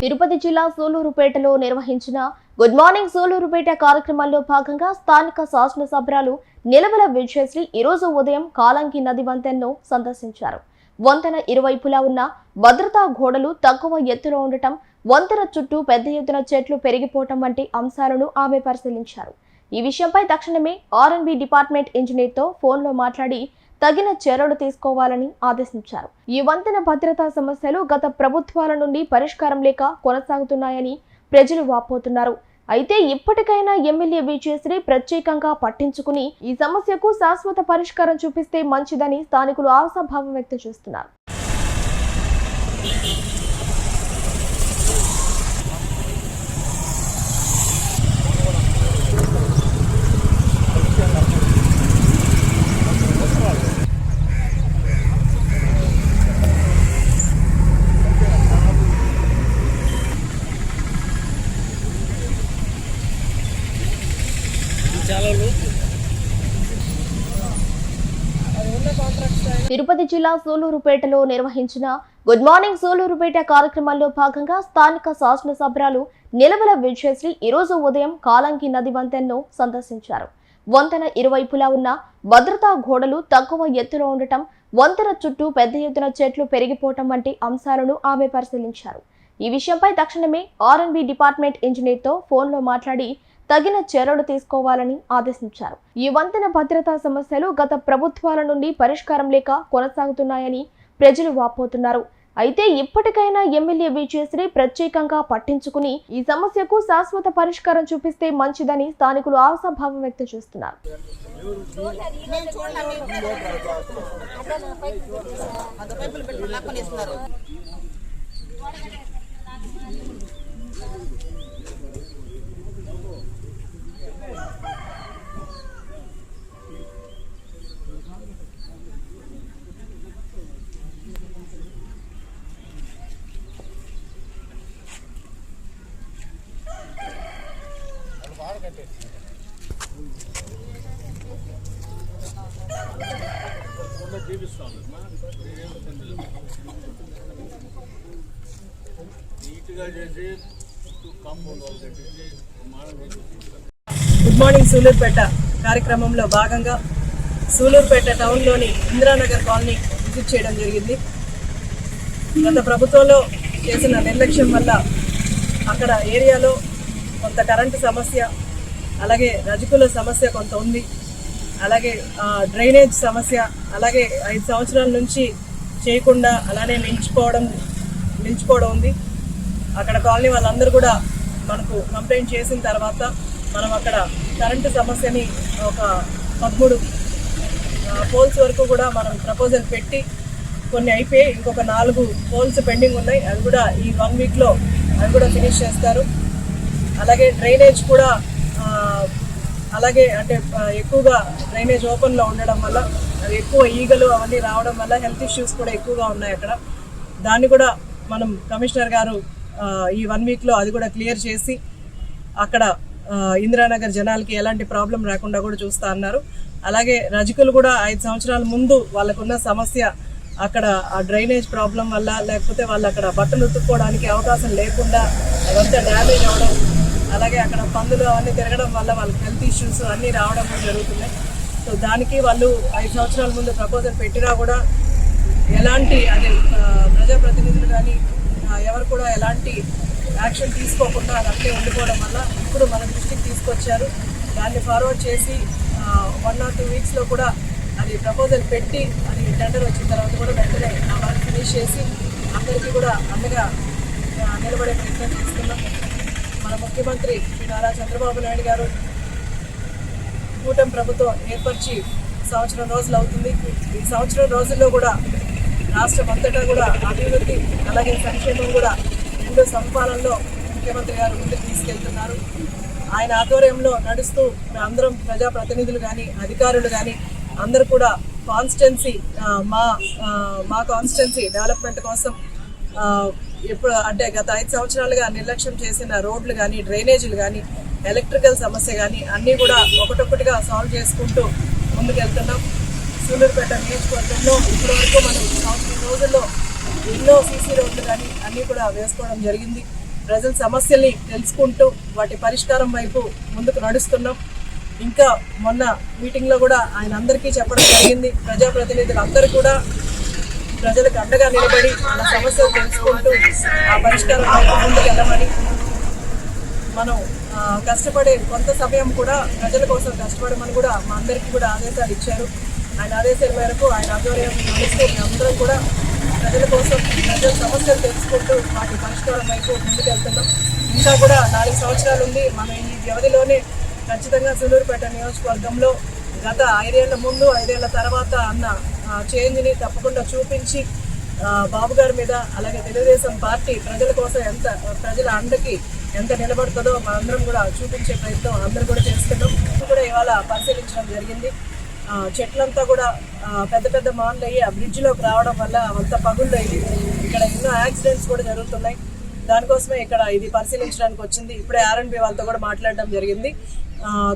తిరుపతి జిల్లా సూలూరుపేటలో నిర్వహించిన good morning Sullurpeta కార్యక్రమంలో భాగంగా స్థానిక శాసనసభ్యులు నిలవల విజయశ్రీ ఈ రోజు ఉదయం కాలంకి నది వంతెనను సందర్శించారు. వంతెన ఇరువైపులా ఉన్న భద్రతా గోడలు తక్కువ ఎత్తులో ఉండటం, వంతెన చుట్టూ పెద్ద ఎత్తున చెట్లు పెరిగిపోవటం వంటి అంశాలను ఆమె పరిశీలించారు. ఈ విషయంపై తక్షణమే ఆర్ఎండ్బి డిపార్ట్మెంట్ ఇంజనీర్తో ఫోన్లో మాట్లాడి తగిన చర్యలు తీసుకోవాలని ఆదేశించారు. ఈ వంతెన భద్రతా సమస్యలు గత ప్రభుత్వాల నుండి పరిష్కారం లేక కొనసాగుతున్నాయని ప్రజలు వాపోతున్నారు. అయితే ఇప్పటికైనా ఎమ్మెల్యే విజయశ్రీ ప్రత్యేకంగా పట్టించుకుని ఈ సమస్యకు శాశ్వత పరిష్కారం చూపిస్తే మంచిదని స్థానికులు ఆశాభావం వ్యక్తం చేస్తున్నారు. తిరుపతి జిల్లా సూలూరుపేటలో నిర్వహించిన గుడ్ మార్నింగ్ సూలూరుపేట కార్యక్రమంలో భాగంగా స్థానిక శాసనసభ్యులు నిలవల విజయశ్రీ ఈ రోజు ఉదయం కాలంకి నది వంతెనను సందర్శించారు. వంతెన ఇరువైపులా ఉన్న భద్రతా గోడలు తక్కువ ఎత్తులో ఉండటం, వంతెన చుట్టూ పెద్ద ఎత్తున చెట్లు పెరిగిపోవటం వంటి అంశాలను ఆమె పరిశీలించారు. ఈ విషయంపై తక్షణమే ఆర్ఎండ్బి డిపార్ట్మెంట్ ఇంజనీర్తో ఫోన్లో మాట్లాడి తగిన చర్యలు తీసుకోవాలని ఆదేశించారు. ఈ వంతెన భద్రతా సమస్యలు గత ప్రభుత్వాల నుండి పరిష్కారం లేక కొనసాగుతున్నాయని ప్రజలు వాపోతున్నారు. అయితే ఇప్పటికైనా ఎమ్మెల్యే విజయశ్రీ ప్రత్యేకంగా పట్టించుకుని ఈ సమస్యకు శాశ్వత పరిష్కారం చూపిస్తే మంచిదని స్థానికులు ఆశాభావం వ్యక్తం చేస్తున్నారు. గుడ్ మార్నింగ్ సూలూరుపేట కార్యక్రమంలో భాగంగా సూలూరుపేట టౌన్లోని ఇందిరానగర్ కాలనీ విజిట్ చేయడం జరిగింది. గత ప్రభుత్వంలో చేసిన నిర్లక్ష్యం వల్ల అక్కడ ఏరియాలో కొంత కరెంటు సమస్య, అలాగే రజకుల సమస్య కొంత ఉంది, అలాగే డ్రైనేజ్ సమస్య, అలాగే 5 సంవత్సరాల నుంచి చేయకుండా అలానే నిలిచిపోవడం ఉంది. అక్కడ కాలనీ వాళ్ళందరూ కూడా మనకు కంప్లైంట్ చేసిన తర్వాత మనం అక్కడ కరెంటు సమస్యని ఒక 13 పోల్స్ వరకు కూడా మనం ప్రపోజల్ పెట్టి కొన్ని అయిపోయి ఇంకొక 4 పోల్స్ పెండింగ్ ఉన్నాయి. అది కూడా ఈ 1 వీక్లో అది కూడా ఫినిష్ చేస్తారు. అలాగే డ్రైనేజ్ కూడా అలాగే అంటే ఎక్కువగా డ్రైనేజ్ ఓపెన్లో ఉండడం వల్ల అది ఎక్కువ ఈగలు అవన్నీ రావడం వల్ల హెల్త్ ఇష్యూస్ కూడా ఎక్కువగా ఉన్నాయి అక్కడ. దాన్ని కూడా మనం కమిషనర్ గారు ఈ 1 వీక్లో అది కూడా క్లియర్ చేసి అక్కడ ఇందిరానగర్ జనాలకి ఎలాంటి ప్రాబ్లం రాకుండా కూడా చూస్తా అన్నారు. అలాగే రజకులు కూడా 5 సంవత్సరాల ముందు వాళ్ళకున్న సమస్య అక్కడ ఆ డ్రైనేజ్ ప్రాబ్లం వల్ల, లేకపోతే వాళ్ళు అక్కడ బట్టలు ఉతుక్కోవడానికి అవకాశం లేకుండా అదంతా డ్యామేజ్ అవ్వడం, అలాగే అక్కడ పందులు అవన్నీ తిరగడం వల్ల వాళ్ళకి హెల్త్ ఇష్యూస్ అన్నీ రావడం కూడా జరుగుతున్నాయి. సో దానికి వాళ్ళు 5 సంవత్సరాల ముందు ప్రపోజల్ పెట్టినా కూడా ఎలాంటి అదే ప్రజాప్రతినిధులు కానీ ఎవరు కూడా ఎలాంటి యాక్షన్ తీసుకోకుండా అది అట్లే ఉండిపోవడం వల్ల ఇప్పుడు మన దృష్టికి తీసుకొచ్చారు. దాన్ని ఫార్వర్డ్ చేసి 1 or 2 వీక్స్లో కూడా అది ప్రపోజల్ పెట్టి అది టెండర్ వచ్చిన తర్వాత కూడా వెంటనే ఆ వర్క్ ఫినిష్ చేసి అందరికీ కూడా అండగా నిలబడే ప్రయత్నం చేస్తున్నాం. మన ముఖ్యమంత్రి శ్రీ నారా చంద్రబాబు నాయుడు గారు కూటమి ప్రభుత్వం ఏర్పరిచి 1 సంవత్సరం రోజులు అవుతుంది. ఈ 1 సంవత్సరం రోజుల్లో కూడా రాష్ట్రం అంతటా కూడా అభివృద్ధి అలాగే సంక్షేమం కూడా 2 సంపాలనలో ముఖ్యమంత్రి గారు ముందుకు తీసుకెళ్తున్నారు. ఆయన ఆధ్వర్యంలో నడుస్తూ అందరం ప్రజాప్రతినిధులు కానీ అధికారులు కానీ అందరూ కూడా కాన్స్టిట్యున్సీ మా కాన్స్టిట్యున్సీ డెవలప్మెంట్ కోసం ఇప్పుడు అంటే గత 5 సంవత్సరాలుగా నిర్లక్ష్యం చేసిన రోడ్లు కానీ, డ్రైనేజీలు కానీ, ఎలక్ట్రికల్ సమస్య కానీ అన్నీ కూడా ఒకటొక్కటిగా సాల్వ్ చేసుకుంటూ ముందుకెళ్తున్నాం. సూలూరుపేట నియోజకవర్గంలో ఇప్పటివరకు మనం 1 సంవత్సరం రోజుల్లో ఎన్నో సీసీ రోడ్లు కానీ అన్నీ కూడా వేసుకోవడం జరిగింది. ప్రజల సమస్యల్ని తెలుసుకుంటూ వాటి పరిష్కారం వైపు ముందుకు నడుస్తున్నాం. ఇంకా మొన్న మీటింగ్లో కూడా ఆయన అందరికీ చెప్పడం జరిగింది, ప్రజాప్రతినిధులు అందరూ కూడా ప్రజలకు అండగా నిలబడి వాళ్ళ సమస్యలు తెలుసుకుంటూ ఆ పరిష్కారం వైపు ముందుకు వెళ్ళమని, మనం కష్టపడే కొంత సమయం కూడా ప్రజల కోసం కష్టపడమని కూడా మా అందరికీ కూడా ఆదేశాలు ఇచ్చారు. ఆయన ఆదేశాల మేరకు ఆయన ఆధ్వర్యం నడుస్తూ అందరం కూడా ప్రజల కోసం ప్రజల సమస్యలు తెలుసుకుంటూ వాటి పరిష్కారం వైపు ముందుకెళ్తున్నాం. ఇంకా కూడా 4 సంవత్సరాలు ఉంది. మనం ఈ వ్యవధిలోనే ఖచ్చితంగా సూలూరుపేట నియోజకవర్గంలో గత 5 ఏళ్ల ముందు 5 ఏళ్ల తర్వాత అన్న చేంజ్ని తప్పకుండా చూపించి బాబు గారి మీద అలాగే తెలుగుదేశం పార్టీ ప్రజల కోసం ప్రజల అండకి ఎంత నిలబడుతుందో మనందరం కూడా చూపించే ప్రయత్నం అందరూ కూడా చేస్తున్నాం. కూడా ఇవాళ పరిశీలించడం జరిగింది. చెట్లంతా కూడా పెద్ద పెద్ద మాన్లు అయ్యి ఆ బ్రిడ్జ్లోకి రావడం వల్ల అంతా పగుళ్ళు అయ్యి ఇక్కడ ఎన్నో యాక్సిడెంట్స్ కూడా జరుగుతున్నాయి. దానికోసమే ఇక్కడ ఇది పరిశీలించడానికి వచ్చింది. ఇప్పుడే R&B వాళ్ళతో కూడా మాట్లాడడం జరిగింది.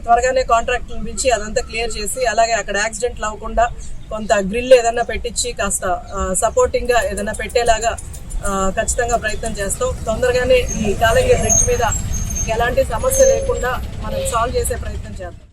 త్వరగానే కాంట్రాక్ట్ని పిలిచి అదంతా క్లియర్ చేసి అలాగే అక్కడ యాక్సిడెంట్లు అవ్వకుండా కొంత గ్రిల్ ఏదన్నా పెట్టించి కాస్త సపోర్టింగ్గా ఏదైనా పెట్టేలాగా ఖచ్చితంగా ప్రయత్నం చేస్తాం. తొందరగానే ఈ కాలంగి బ్రిడ్జ్ మీద ఎలాంటి సమస్య లేకుండా మనం సాల్వ్ చేసే ప్రయత్నం చేద్దాం.